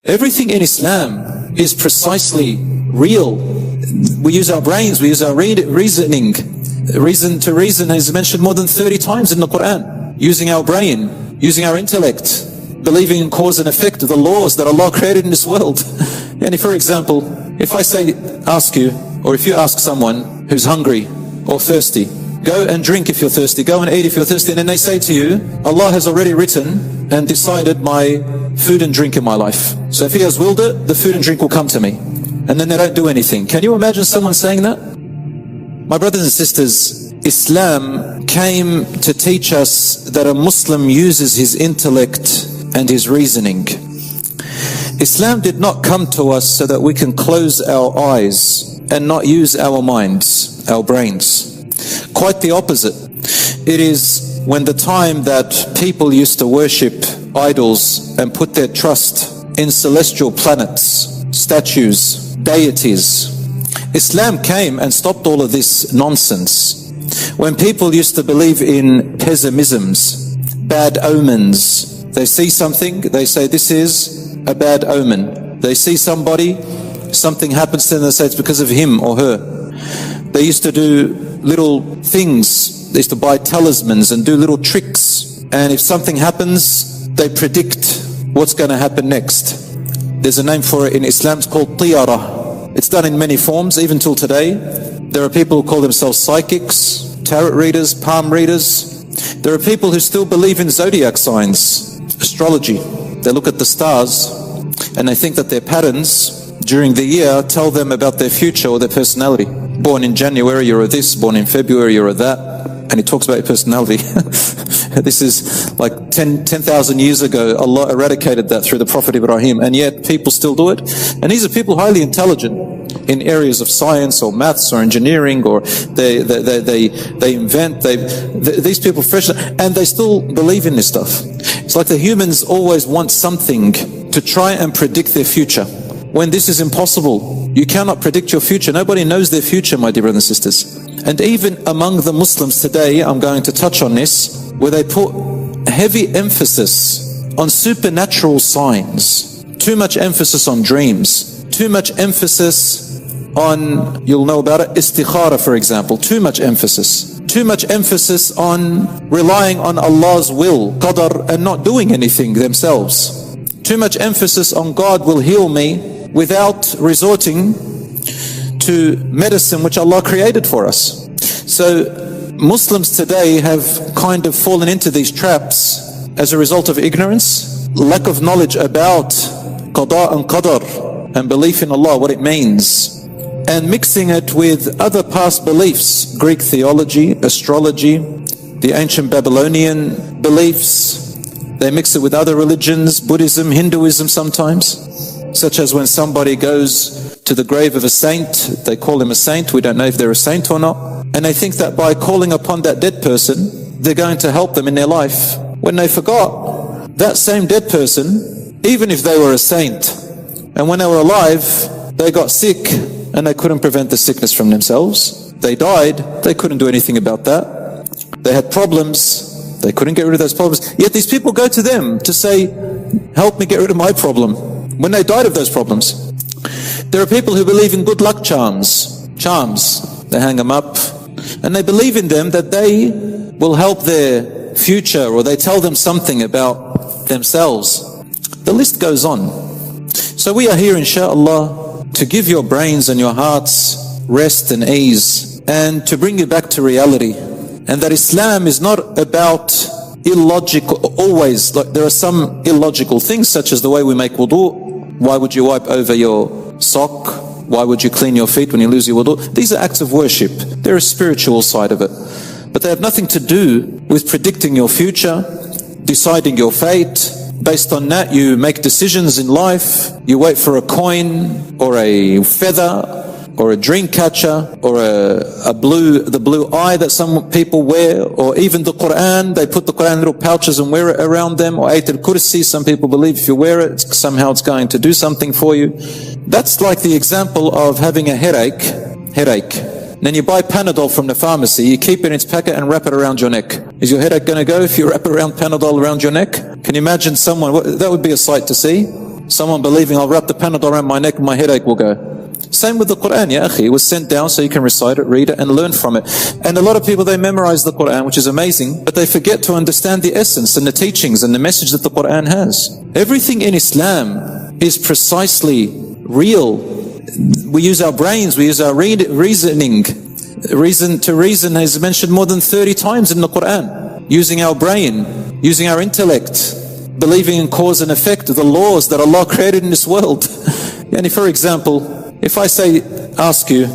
Everything in Islam is precisely real. We use our brains, we use our reasoning. Reason is mentioned more than 30 times in the Quran. Using our brain, using our intellect, believing in cause and effect of the laws that Allah created in this world. And for example, if I ask you, or if you ask someone who's hungry or thirsty, go and drink if you're thirsty, go and eat if you're thirsty, and then they say to you, Allah has already written and decided my food and drink in my life. So if He has willed it, the food and drink will come to me. And then they don't do anything. Can you imagine someone saying that? My brothers and sisters, Islam came to teach us that a Muslim uses his intellect and his reasoning. Islam did not come to us so that we can close our eyes and not use our minds, our brains. Quite the opposite. It is when the time that people used to worship idols and put their trust in celestial planets, statues, deities. Islam came and stopped all of this nonsense. When people used to believe in pessimisms, bad omens, they see something, they say this is a bad omen. They see somebody, something happens to them, they say it's because of him or her. They used to do little things, they used to buy talismans and do little tricks, and if something happens, they predict what's going to happen next. There's a name for it in Islam, it's called tiyara. It's done in many forms, even till today. There are people who call themselves psychics, tarot readers, palm readers. There are people who still believe in zodiac signs, astrology. They look at the stars and they think that their patterns during the year tell them about their future or their personality. Born in January, you're a this. Born in February, you're a that. And it talks about your personality. This is like 10,000 years ago. Allah eradicated that through the Prophet Ibrahim, and yet people still do it. And these are people highly intelligent in areas of science or maths or engineering, or they invent. These people fresh, and they still believe in this stuff. It's like the humans always want something to try and predict their future, when this is impossible. You cannot predict your future. Nobody knows their future, my dear brothers and sisters. And even among the Muslims today, I'm going to touch on this, where they put heavy emphasis on supernatural signs, too much emphasis on dreams, too much emphasis on, you'll know about it, istikhara, for example, too much emphasis on relying on Allah's will, qadar, and not doing anything themselves. Too much emphasis on God will heal me without resorting to medicine which Allah created for us. So Muslims today have kind of fallen into these traps as a result of ignorance, lack of knowledge about qada and qadar and belief in Allah, what it means, and mixing it with other past beliefs, Greek theology, astrology, the ancient Babylonian beliefs. They mix it with other religions, Buddhism, Hinduism sometimes, such as when somebody goes to the grave of a saint, they call him a saint, we don't know if they're a saint or not, and they think that by calling upon that dead person, they're going to help them in their life, when they forgot that same dead person, even if they were a saint, and when they were alive, they got sick, and they couldn't prevent the sickness from themselves. They died, they couldn't do anything about that. They had problems, they couldn't get rid of those problems. Yet these people go to them to say, help me get rid of my problem, when they died of those problems. There are people who believe in good luck charms. They hang them up, and they believe in them that they will help their future, or they tell them something about themselves. The list goes on. So we are here, inshallah, to give your brains and your hearts rest and ease, and to bring you back to reality. And that Islam is not about illogical, always, like there are some illogical things, such as the way we make wudu. Why would you wipe over your sock? Why would you clean your feet when you lose your wudu? These are acts of worship. They're a spiritual side of it. But they have nothing to do with predicting your future, deciding your fate. Based on that, you make decisions in life. You wait for a coin, or a feather, or a dream catcher, or the blue eye that some people wear, or even the Quran. They put the Quran in little pouches and wear it around them, or Ayat al-Kursi. Some people believe if you wear it, somehow it's going to do something for you. That's like the example of having a headache. Then you buy Panadol from the pharmacy, you keep it in its packet and wrap it around your neck. Is your headache going to go if you wrap around Panadol around your neck? Can you imagine someone, that would be a sight to see. Someone believing I'll wrap the Panadol around my neck and my headache will go. Same with the Quran, ya akhi. It was sent down so you can recite it, read it, and learn from it. And a lot of people, they memorize the Quran, which is amazing, but they forget to understand the essence and the teachings and the message that the Quran has. Everything in Islam is precisely real. We use our brains, we use our reasoning. Reason to reason is mentioned more than 30 times in the Quran. Using our brain, using our intellect, believing in cause and effect, the laws that Allah created in this world. And for example, if I ask you,